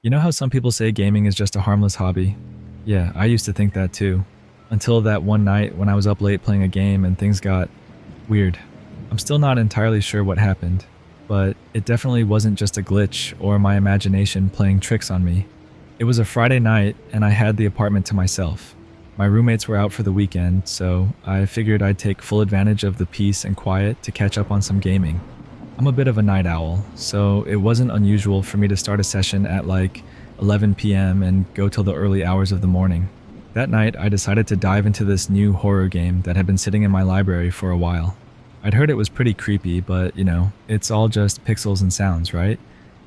You know how some people say gaming is just a harmless hobby? Yeah, I used to think that too. Until that one night when I was up late playing a game and things got weird. I'm still not entirely sure what happened, but it definitely wasn't just a glitch or my imagination playing tricks on me. It was a Friday night and I had the apartment to myself. My roommates were out for the weekend, so I figured I'd take full advantage of the peace and quiet to catch up on some gaming. I'm a bit of a night owl, so it wasn't unusual for me to start a session at like 11 p.m. and go till the early hours of the morning. That night, I decided to dive into this new horror game that had been sitting in my library for a while. I'd heard it was pretty creepy, but it's all just pixels and sounds, right?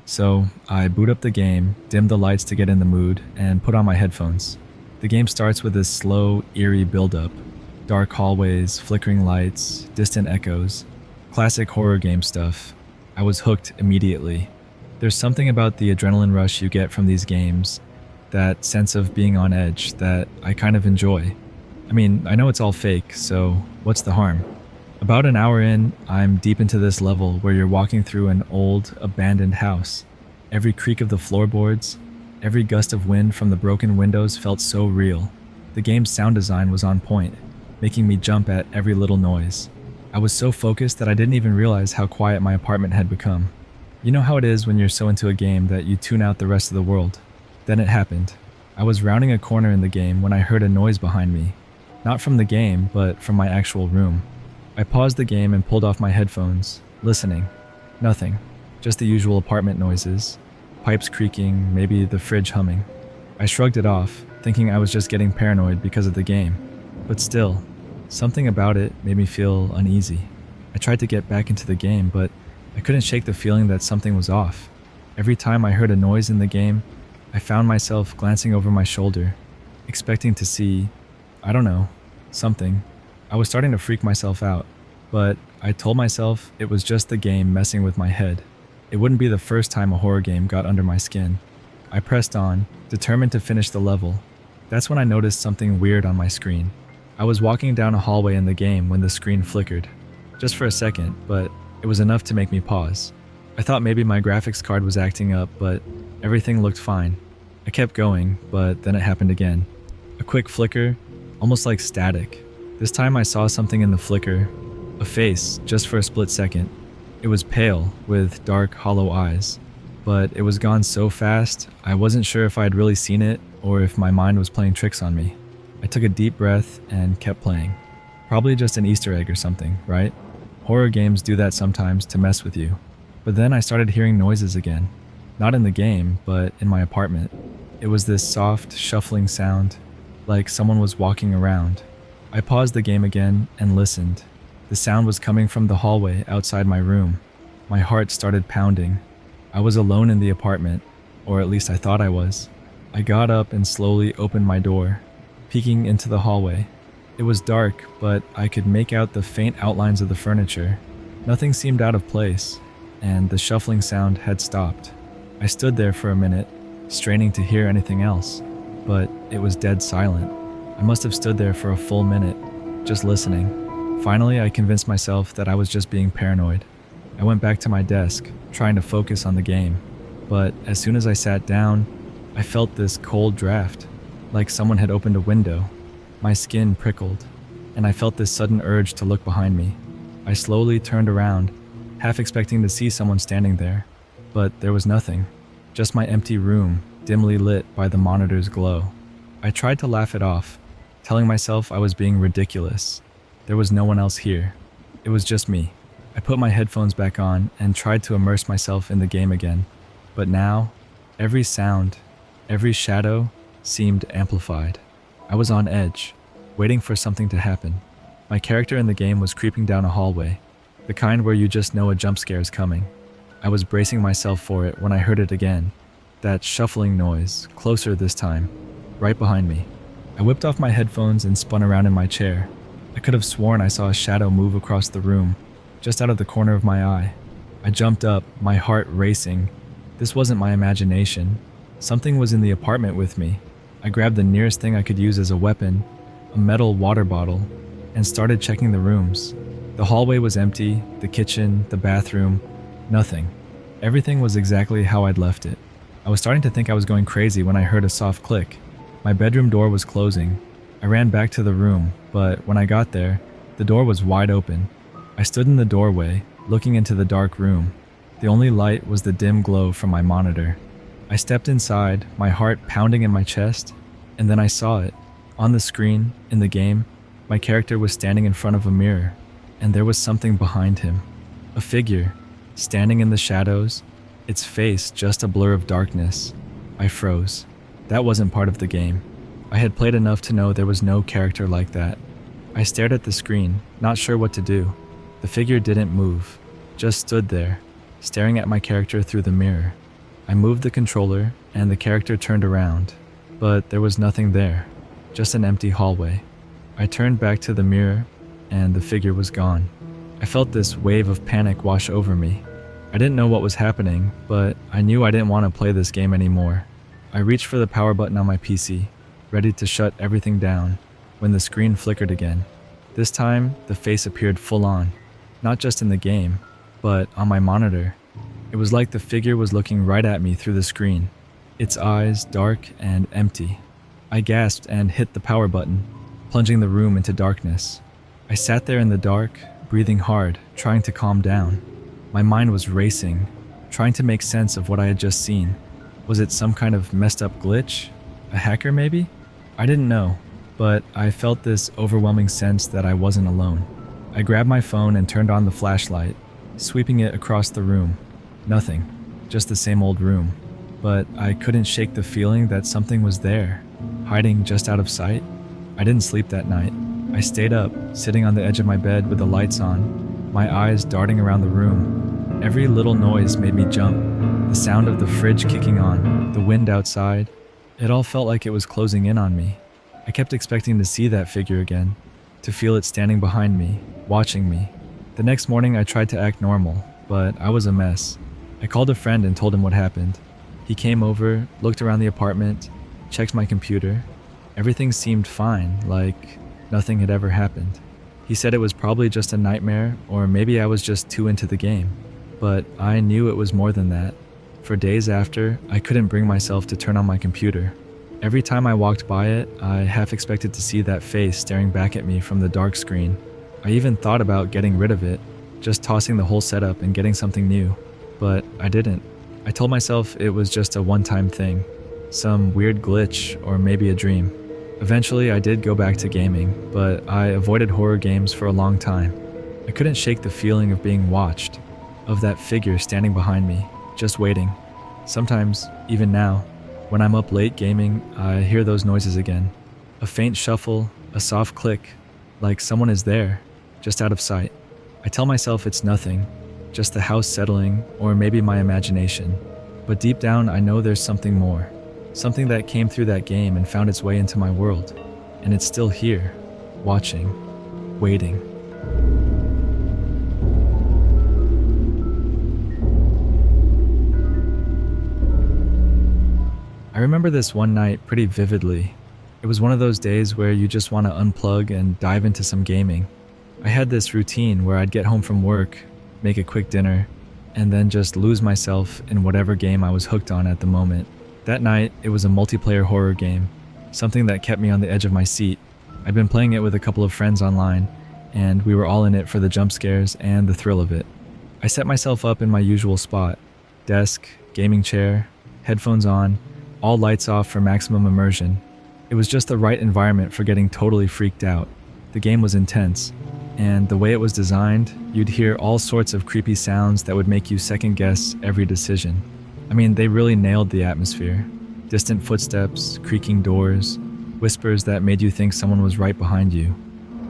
So I boot up the game, dim the lights to get in the mood, and put on my headphones. The game starts with this slow, eerie build-up. Dark hallways, flickering lights, distant echoes. Classic horror game stuff. I was hooked immediately. There's something about the adrenaline rush you get from these games, that sense of being on edge, that I kind of enjoy. I mean, I know it's all fake, so what's the harm? About an hour in, I'm deep into this level where you're walking through an old, abandoned house. Every creak of the floorboards, every gust of wind from the broken windows felt so real. The game's sound design was on point, making me jump at every little noise. I was so focused that I didn't even realize how quiet my apartment had become. You know how it is when you're so into a game that you tune out the rest of the world. Then it happened. I was rounding a corner in the game when I heard a noise behind me. Not from the game, but from my actual room. I paused the game and pulled off my headphones, listening. Nothing. Just the usual apartment noises. Pipes creaking, maybe the fridge humming. I shrugged it off, thinking I was just getting paranoid because of the game. But still, something about it made me feel uneasy. I tried to get back into the game, but I couldn't shake the feeling that something was off. Every time I heard a noise in the game, I found myself glancing over my shoulder, expecting to see, I don't know, something. I was starting to freak myself out, but I told myself it was just the game messing with my head. It wouldn't be the first time a horror game got under my skin. I pressed on, determined to finish the level. That's when I noticed something weird on my screen. I was walking down a hallway in the game when the screen flickered. Just for a second, but it was enough to make me pause. I thought maybe my graphics card was acting up, but everything looked fine. I kept going, but then it happened again. A quick flicker, almost like static. This time I saw something in the flicker, a face, just for a split second. It was pale, with dark, hollow eyes. But it was gone so fast, I wasn't sure if I had really seen it or if my mind was playing tricks on me. I took a deep breath and kept playing. Probably just an Easter egg or something, right? Horror games do that sometimes to mess with you. But then I started hearing noises again. Not in the game, but in my apartment. It was this soft, shuffling sound, like someone was walking around. I paused the game again and listened. The sound was coming from the hallway outside my room. My heart started pounding. I was alone in the apartment, or at least I thought I was. I got up and slowly opened my door, peeking into the hallway. It was dark, but I could make out the faint outlines of the furniture. Nothing seemed out of place, and the shuffling sound had stopped. I stood there for a minute, straining to hear anything else, but it was dead silent. I must have stood there for a full minute, just listening. Finally, I convinced myself that I was just being paranoid. I went back to my desk, trying to focus on the game, but as soon as I sat down, I felt this cold draft, like someone had opened a window. My skin prickled, and I felt this sudden urge to look behind me. I slowly turned around, half expecting to see someone standing there, but there was nothing, just my empty room, dimly lit by the monitor's glow. I tried to laugh it off, telling myself I was being ridiculous. There was no one else here. It was just me. I put my headphones back on and tried to immerse myself in the game again, but now, every sound, every shadow seemed amplified. I was on edge, waiting for something to happen. My character in the game was creeping down a hallway, the kind where you just know a jump scare is coming. I was bracing myself for it when I heard it again, that shuffling noise, closer this time, right behind me. I whipped off my headphones and spun around in my chair. I could have sworn I saw a shadow move across the room, just out of the corner of my eye. I jumped up, my heart racing. This wasn't my imagination. Something was in the apartment with me. I grabbed the nearest thing I could use as a weapon, a metal water bottle, and started checking the rooms. The hallway was empty, the kitchen, the bathroom, nothing. Everything was exactly how I'd left it. I was starting to think I was going crazy when I heard a soft click. My bedroom door was closing. I ran back to the room, but when I got there, the door was wide open. I stood in the doorway, looking into the dark room. The only light was the dim glow from my monitor. I stepped inside, my heart pounding in my chest, and then I saw it. On the screen, in the game, my character was standing in front of a mirror, and there was something behind him. A figure, standing in the shadows, its face just a blur of darkness. I froze. That wasn't part of the game. I had played enough to know there was no character like that. I stared at the screen, not sure what to do. The figure didn't move, just stood there, staring at my character through the mirror. I moved the controller, and the character turned around, but there was nothing there, just an empty hallway. I turned back to the mirror, and the figure was gone. I felt this wave of panic wash over me. I didn't know what was happening, but I knew I didn't want to play this game anymore. I reached for the power button on my PC, ready to shut everything down, when the screen flickered again. This time, the face appeared full on, not just in the game, but on my monitor. It was like the figure was looking right at me through the screen, its eyes dark and empty. I gasped and hit the power button, plunging the room into darkness. I sat there in the dark, breathing hard, trying to calm down. My mind was racing, trying to make sense of what I had just seen. Was it some kind of messed up glitch? A hacker maybe? I didn't know, but I felt this overwhelming sense that I wasn't alone. I grabbed my phone and turned on the flashlight, sweeping it across the room. Nothing, just the same old room. But I couldn't shake the feeling that something was there, hiding just out of sight. I didn't sleep that night. I stayed up, sitting on the edge of my bed with the lights on, my eyes darting around the room. Every little noise made me jump. The sound of the fridge kicking on, the wind outside. It all felt like it was closing in on me. I kept expecting to see that figure again, to feel it standing behind me, watching me. The next morning I tried to act normal, but I was a mess. I called a friend and told him what happened. He came over, looked around the apartment, checked my computer. Everything seemed fine, like nothing had ever happened. He said it was probably just a nightmare, or maybe I was just too into the game. But I knew it was more than that. For days after, I couldn't bring myself to turn on my computer. Every time I walked by it, I half expected to see that face staring back at me from the dark screen. I even thought about getting rid of it, just tossing the whole setup and getting something new. But I didn't. I told myself it was just a one-time thing, some weird glitch or maybe a dream. Eventually, I did go back to gaming, but I avoided horror games for a long time. I couldn't shake the feeling of being watched, of that figure standing behind me, just waiting. Sometimes, even now, when I'm up late gaming, I hear those noises again. A faint shuffle, a soft click, like someone is there, just out of sight. I tell myself it's nothing, just the house settling, or maybe my imagination. But deep down, I know there's something more. Something that came through that game and found its way into my world. And it's still here, watching, waiting. I remember this one night pretty vividly. It was one of those days where you just want to unplug and dive into some gaming. I had this routine where I'd get home from work, make a quick dinner, and then just lose myself in whatever game I was hooked on at the moment. That night, it was a multiplayer horror game, something that kept me on the edge of my seat. I'd been playing it with a couple of friends online, and we were all in it for the jump scares and the thrill of it. I set myself up in my usual spot, desk, gaming chair, headphones on, all lights off for maximum immersion. It was just the right environment for getting totally freaked out. The game was intense, and the way it was designed, you'd hear all sorts of creepy sounds that would make you second guess every decision. I mean, they really nailed the atmosphere. Distant footsteps, creaking doors, whispers that made you think someone was right behind you.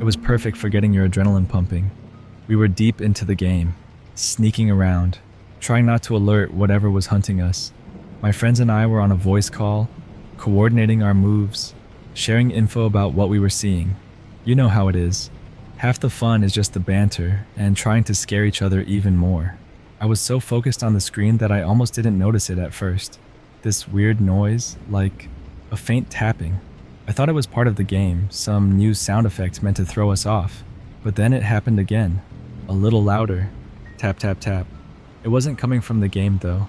It was perfect for getting your adrenaline pumping. We were deep into the game, sneaking around, trying not to alert whatever was hunting us. My friends and I were on a voice call, coordinating our moves, sharing info about what we were seeing. You know how it is. Half the fun is just the banter and trying to scare each other even more. I was so focused on the screen that I almost didn't notice it at first. This weird noise, like a faint tapping. I thought it was part of the game, some new sound effect meant to throw us off. But then it happened again, a little louder. Tap, tap, tap. It wasn't coming from the game though.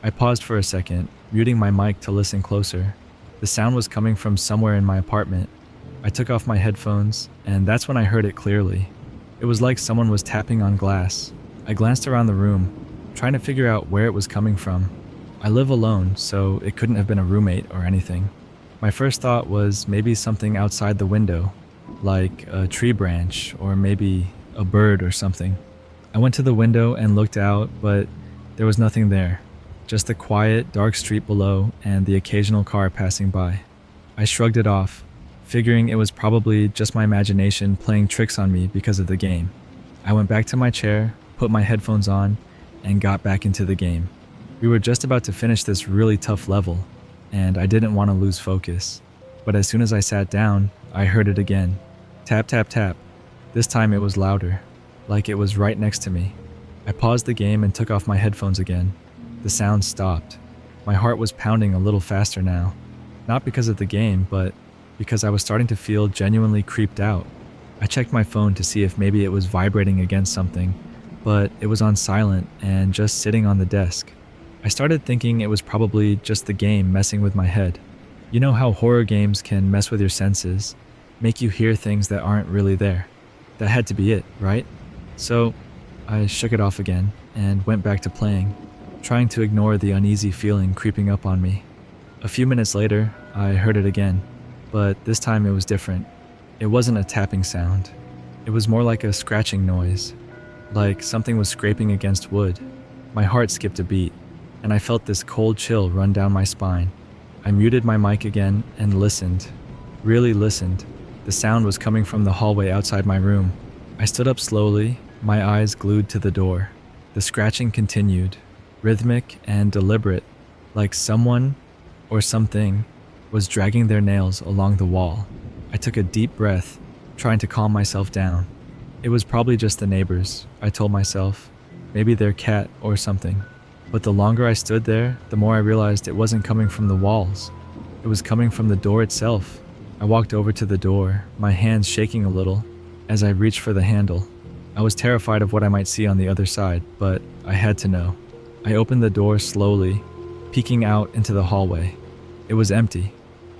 I paused for a second, muting my mic to listen closer. The sound was coming from somewhere in my apartment. I took off my headphones, and that's when I heard it clearly. It was like someone was tapping on glass. I glanced around the room, trying to figure out where it was coming from. I live alone, so it couldn't have been a roommate or anything. My first thought was maybe something outside the window, like a tree branch or maybe a bird or something. I went to the window and looked out, but there was nothing there. Just the quiet, dark street below and the occasional car passing by. I shrugged it off, figuring it was probably just my imagination playing tricks on me because of the game. I went back to my chair, put my headphones on, and got back into the game. We were just about to finish this really tough level, and I didn't want to lose focus. But as soon as I sat down, I heard it again. Tap, tap, tap. This time it was louder, like it was right next to me. I paused the game and took off my headphones again. The sound stopped. My heart was pounding a little faster now. Not because of the game, but because I was starting to feel genuinely creeped out. I checked my phone to see if maybe it was vibrating against something, but it was on silent and just sitting on the desk. I started thinking it was probably just the game messing with my head. You know how horror games can mess with your senses, make you hear things that aren't really there. That had to be it, right? So I shook it off again and went back to playing, trying to ignore the uneasy feeling creeping up on me. A few minutes later, I heard it again, but this time it was different. It wasn't a tapping sound. It was more like a scratching noise, like something was scraping against wood. My heart skipped a beat, and I felt this cold chill run down my spine. I muted my mic again and listened, really listened. The sound was coming from the hallway outside my room. I stood up slowly, my eyes glued to the door. The scratching continued, rhythmic and deliberate, like someone or something was dragging their nails along the wall. I took a deep breath, trying to calm myself down. It was probably just the neighbors, I told myself, maybe their cat or something. But the longer I stood there, the more I realized it wasn't coming from the walls. It was coming from the door itself. I walked over to the door, my hands shaking a little as I reached for the handle. I was terrified of what I might see on the other side, but I had to know. I opened the door slowly, peeking out into the hallway. It was empty,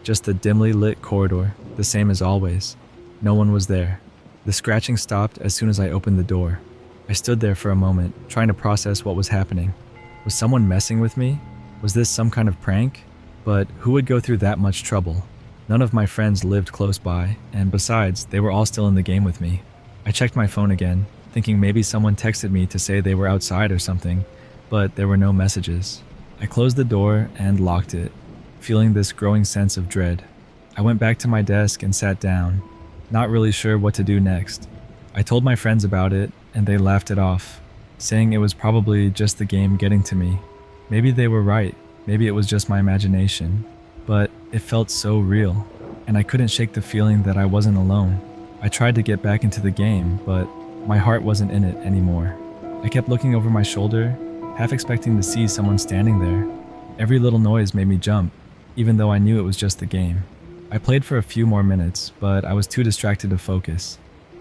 just a dimly lit corridor, the same as always. No one was there. The scratching stopped as soon as I opened the door. I stood there for a moment, trying to process what was happening. Was someone messing with me? Was this some kind of prank? But who would go through that much trouble? None of my friends lived close by, and besides, they were all still in the game with me. I checked my phone again, thinking maybe someone texted me to say they were outside or something, but there were no messages. I closed the door and locked it, feeling this growing sense of dread. I went back to my desk and sat down, not really sure what to do next. I told my friends about it, and they laughed it off, saying it was probably just the game getting to me. Maybe they were right, maybe it was just my imagination, but it felt so real, and I couldn't shake the feeling that I wasn't alone. I tried to get back into the game, but my heart wasn't in it anymore. I kept looking over my shoulder, half expecting to see someone standing there. Every little noise made me jump, even though I knew it was just the game. I played for a few more minutes, but I was too distracted to focus.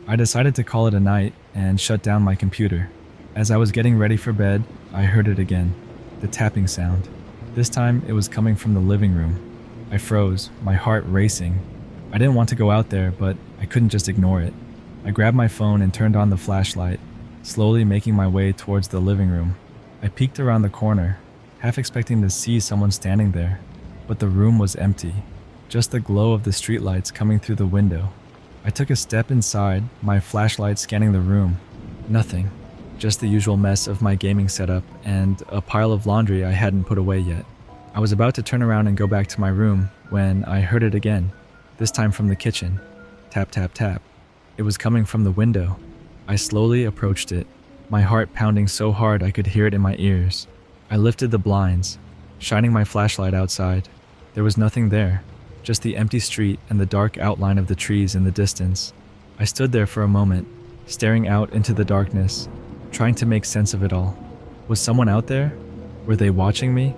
I decided to call it a night and shut down my computer. As I was getting ready for bed, I heard it again, the tapping sound. This time, it was coming from the living room. I froze, my heart racing. I didn't want to go out there, but I couldn't just ignore it. I grabbed my phone and turned on the flashlight, slowly making my way towards the living room. I peeked around the corner, half expecting to see someone standing there, but the room was empty, just the glow of the streetlights coming through the window. I took a step inside, my flashlight scanning the room. Nothing, just the usual mess of my gaming setup and a pile of laundry I hadn't put away yet. I was about to turn around and go back to my room when I heard it again, this time from the kitchen. Tap, tap, tap. It was coming from the window. I slowly approached it, my heart pounding so hard I could hear it in my ears. I lifted the blinds, shining my flashlight outside. There was nothing there, just the empty street and the dark outline of the trees in the distance. I stood there for a moment, staring out into the darkness, trying to make sense of it all. Was someone out there? Were they watching me?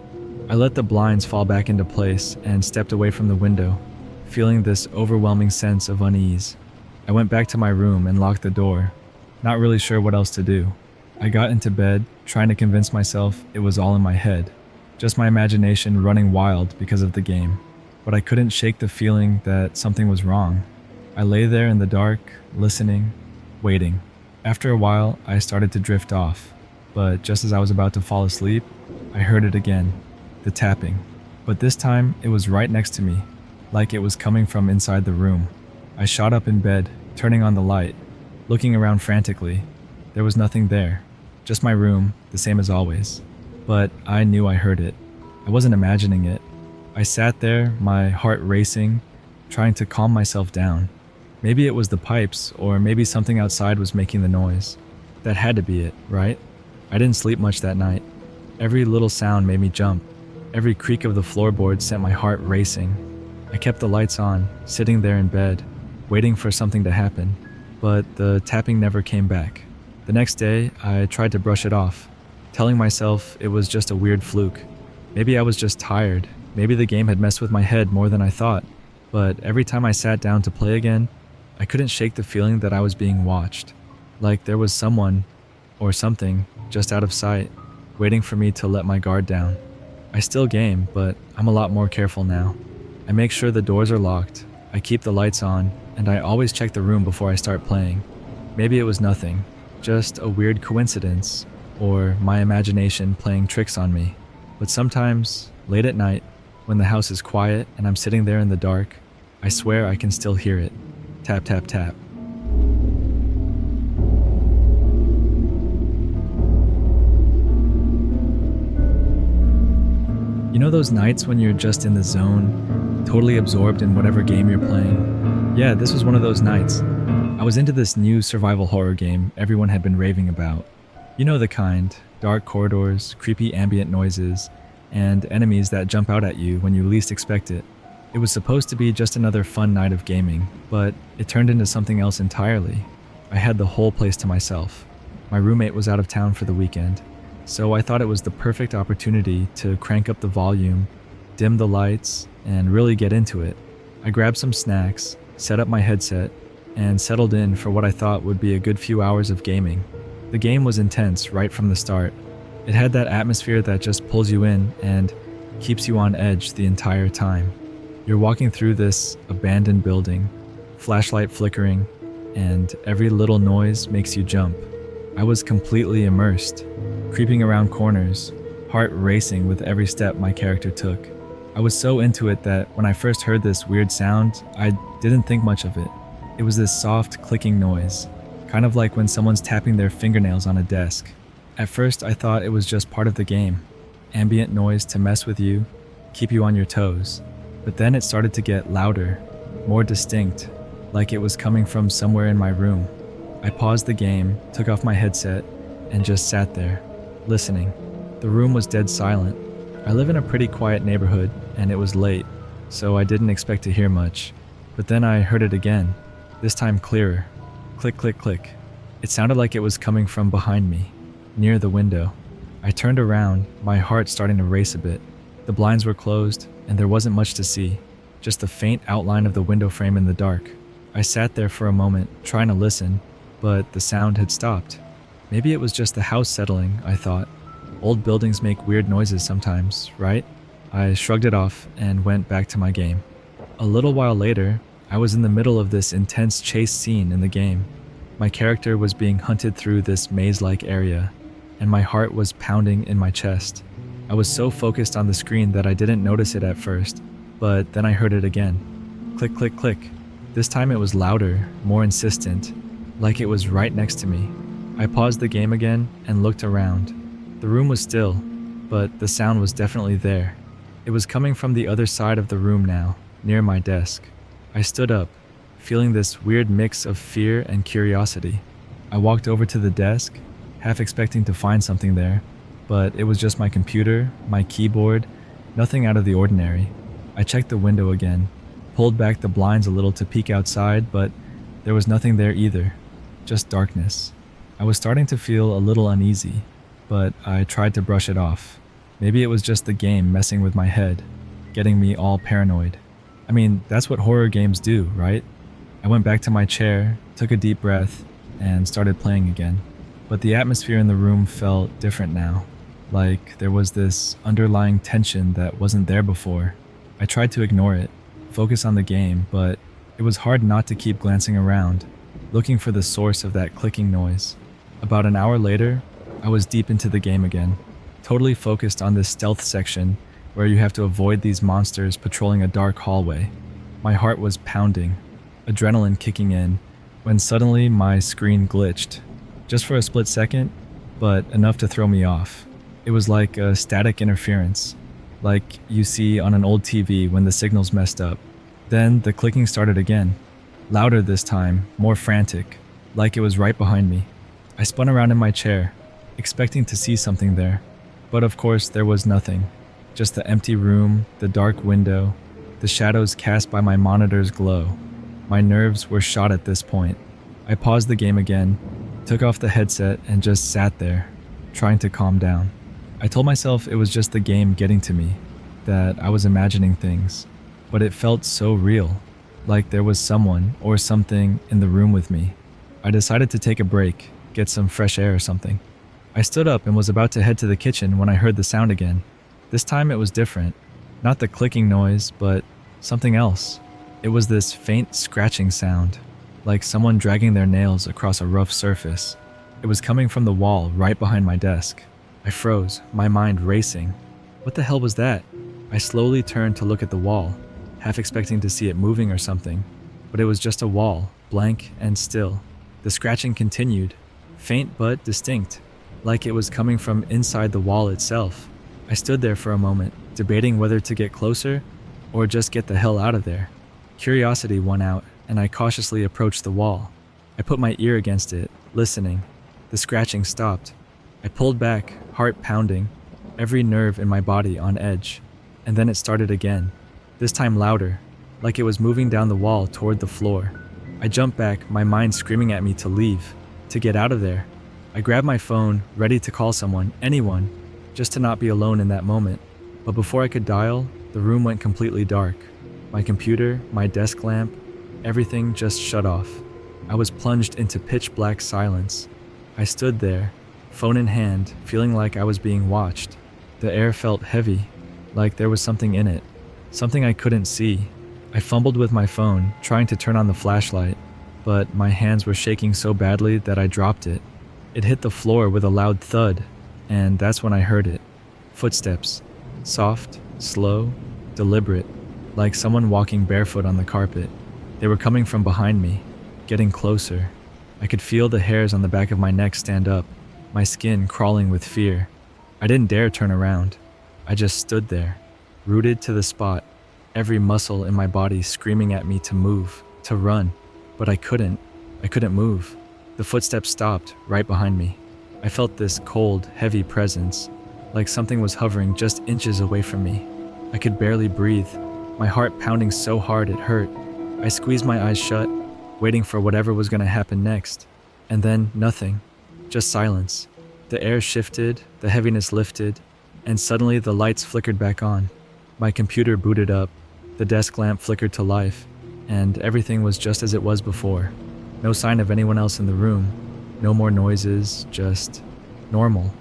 I let the blinds fall back into place and stepped away from the window, feeling this overwhelming sense of unease. I went back to my room and locked the door, not really sure what else to do. I got into bed, trying to convince myself it was all in my head. just my imagination running wild because of the game. But I couldn't shake the feeling that something was wrong. I lay there in the dark, listening, waiting. After a while, I started to drift off, but just as I was about to fall asleep, I heard it again, the tapping. But this time, it was right next to me, like it was coming from inside the room. I shot up in bed, turning on the light, looking around frantically. There was nothing there, just my room, the same as always. But I knew I heard it. I wasn't imagining it. I sat there, my heart racing, trying to calm myself down. Maybe it was the pipes, or maybe something outside was making the noise. That had to be it, right? I didn't sleep much that night. Every little sound made me jump. Every creak of the floorboard sent my heart racing. I kept the lights on, sitting there in bed, waiting for something to happen, but the tapping never came back. The next day, I tried to brush it off, telling myself it was just a weird fluke. Maybe I was just tired. Maybe the game had messed with my head more than I thought. But every time I sat down to play again, I couldn't shake the feeling that I was being watched. Like there was someone, or something, just out of sight, waiting for me to let my guard down. I still game, but I'm a lot more careful now. I make sure the doors are locked, I keep the lights on, and I always check the room before I start playing. Maybe it was nothing, just a weird coincidence, or my imagination playing tricks on me. But sometimes, late at night, when the house is quiet and I'm sitting there in the dark, I swear I can still hear it. Tap, tap, tap. You know those nights when you're just in the zone, totally absorbed in whatever game you're playing? Yeah, this was one of those nights. I was into this new survival horror game everyone had been raving about. You know the kind, dark corridors, creepy ambient noises, and enemies that jump out at you when you least expect it. It was supposed to be just another fun night of gaming, but it turned into something else entirely. I had the whole place to myself. My roommate was out of town for the weekend, so I thought it was the perfect opportunity to crank up the volume, dim the lights, and really get into it. I grabbed some snacks, set up my headset, and settled in for what I thought would be a good few hours of gaming. The game was intense right from the start. It had that atmosphere that just pulls you in and keeps you on edge the entire time. You're walking through this abandoned building, flashlight flickering, and every little noise makes you jump. I was completely immersed, creeping around corners, heart racing with every step my character took. I was so into it that when I first heard this weird sound, I didn't think much of it. It was this soft clicking noise, kind of like when someone's tapping their fingernails on a desk. At first, I thought it was just part of the game, ambient noise to mess with you, keep you on your toes. But then it started to get louder, more distinct, like it was coming from somewhere in my room. I paused the game, took off my headset, and just sat there, listening. The room was dead silent. I live in a pretty quiet neighborhood, and it was late, so I didn't expect to hear much. But then I heard it again, this time clearer. Click, click, click. It sounded like it was coming from behind me, near the window. I turned around, my heart starting to race a bit. The blinds were closed, and there wasn't much to see, just the faint outline of the window frame in the dark. I sat there for a moment, trying to listen, but the sound had stopped. Maybe it was just the house settling, I thought. Old buildings make weird noises sometimes, right? I shrugged it off and went back to my game. A little while later, I was in the middle of this intense chase scene in the game. My character was being hunted through this maze-like area, and my heart was pounding in my chest. I was so focused on the screen that I didn't notice it at first, but then I heard it again. Click, click, click. This time it was louder, more insistent, like it was right next to me. I paused the game again and looked around. The room was still, but the sound was definitely there. It was coming from the other side of the room now, near my desk. I stood up, feeling this weird mix of fear and curiosity. I walked over to the desk, half expecting to find something there, but it was just my computer, my keyboard, nothing out of the ordinary. I checked the window again, pulled back the blinds a little to peek outside, but there was nothing there either, just darkness. I was starting to feel a little uneasy, but I tried to brush it off. Maybe it was just the game messing with my head, getting me all paranoid. I mean, that's what horror games do, right? I went back to my chair, took a deep breath, and started playing again. But the atmosphere in the room felt different now. like there was this underlying tension that wasn't there before. I tried to ignore it, focus on the game, but it was hard not to keep glancing around, looking for the source of that clicking noise. About an hour later, I was deep into the game again, totally focused on this stealth section where you have to avoid these monsters patrolling a dark hallway. My heart was pounding, adrenaline kicking in, when suddenly my screen glitched. Just for a split second, but enough to throw me off. It was like a static interference, like you see on an old TV when the signal's messed up. Then the clicking started again, louder this time, more frantic, like it was right behind me. I spun around in my chair, expecting to see something there, but of course there was nothing. Just the empty room, the dark window, the shadows cast by my monitor's glow. My nerves were shot at this point. I paused the game again, took off the headset, and just sat there, trying to calm down. I told myself it was just the game getting to me, that I was imagining things, but it felt so real, like there was someone or something in the room with me. I decided to take a break, get some fresh air or something. I stood up and was about to head to the kitchen when I heard the sound again. This time it was different. Not the clicking noise, but something else. It was this faint scratching sound, like someone dragging their nails across a rough surface. It was coming from the wall right behind my desk. I froze, my mind racing. What the hell was that? I slowly turned to look at the wall, half expecting to see it moving or something, but it was just a wall, blank and still. The scratching continued, faint but distinct, like it was coming from inside the wall itself. I stood there for a moment, debating whether to get closer or just get the hell out of there. Curiosity won out, and I cautiously approached the wall. I put my ear against it, listening. The scratching stopped. I pulled back, heart pounding, every nerve in my body on edge. And then it started again, this time louder, like it was moving down the wall toward the floor. I jumped back, my mind screaming at me to leave, to get out of there. I grabbed my phone, ready to call someone, anyone, just to not be alone in that moment. But before I could dial, the room went completely dark. My computer, my desk lamp, everything just shut off. I was plunged into pitch black silence. I stood there, phone in hand, feeling like I was being watched. The air felt heavy, like there was something in it, something I couldn't see. I fumbled with my phone, trying to turn on the flashlight, but my hands were shaking so badly that I dropped it. It hit the floor with a loud thud, and that's when I heard it. Footsteps, soft, slow, deliberate, like someone walking barefoot on the carpet. They were coming from behind me, getting closer. I could feel the hairs on the back of my neck stand up, my skin crawling with fear. I didn't dare turn around. I just stood there, rooted to the spot, every muscle in my body screaming at me to move, to run, but I couldn't move. The footsteps stopped right behind me. I felt this cold, heavy presence, like something was hovering just inches away from me. I could barely breathe, my heart pounding so hard it hurt. I squeezed my eyes shut, waiting for whatever was going to happen next. And then nothing, just silence. The air shifted, the heaviness lifted, and suddenly the lights flickered back on. My computer booted up, the desk lamp flickered to life, and everything was just as it was before. No sign of anyone else in the room, no more noises, just normal.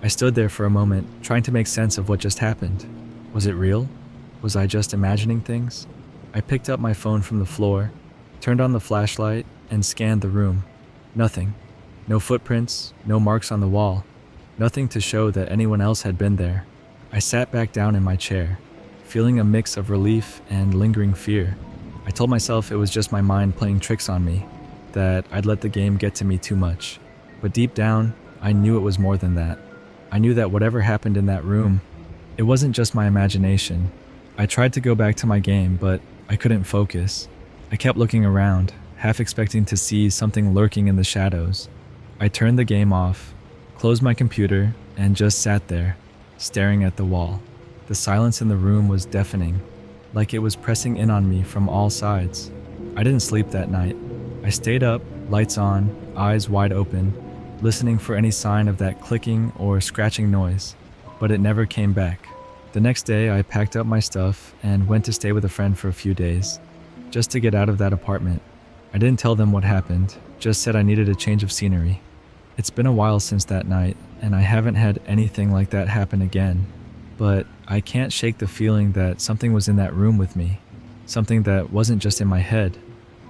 I stood there for a moment, trying to make sense of what just happened. Was it real? Was I just imagining things? I picked up my phone from the floor, turned on the flashlight, and scanned the room. Nothing. No footprints, no marks on the wall. Nothing to show that anyone else had been there. I sat back down in my chair, feeling a mix of relief and lingering fear. I told myself it was just my mind playing tricks on me, that I'd let the game get to me too much. But deep down, I knew it was more than that. I knew that whatever happened in that room, it wasn't just my imagination. I tried to go back to my game, but I couldn't focus. I kept looking around, half expecting to see something lurking in the shadows. I turned the game off, closed my computer, and just sat there, staring at the wall. The silence in the room was deafening, like it was pressing in on me from all sides. I didn't sleep that night. I stayed up, lights on, eyes wide open, listening for any sign of that clicking or scratching noise, but it never came back. The next day, I packed up my stuff and went to stay with a friend for a few days, just to get out of that apartment. I didn't tell them what happened, just said I needed a change of scenery. It's been a while since that night, and I haven't had anything like that happen again. But I can't shake the feeling that something was in that room with me, something that wasn't just in my head.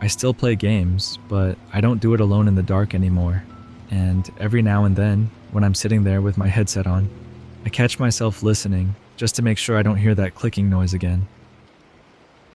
I still play games, but I don't do it alone in the dark anymore. And every now and then, when I'm sitting there with my headset on, I catch myself listening just to make sure I don't hear that clicking noise again.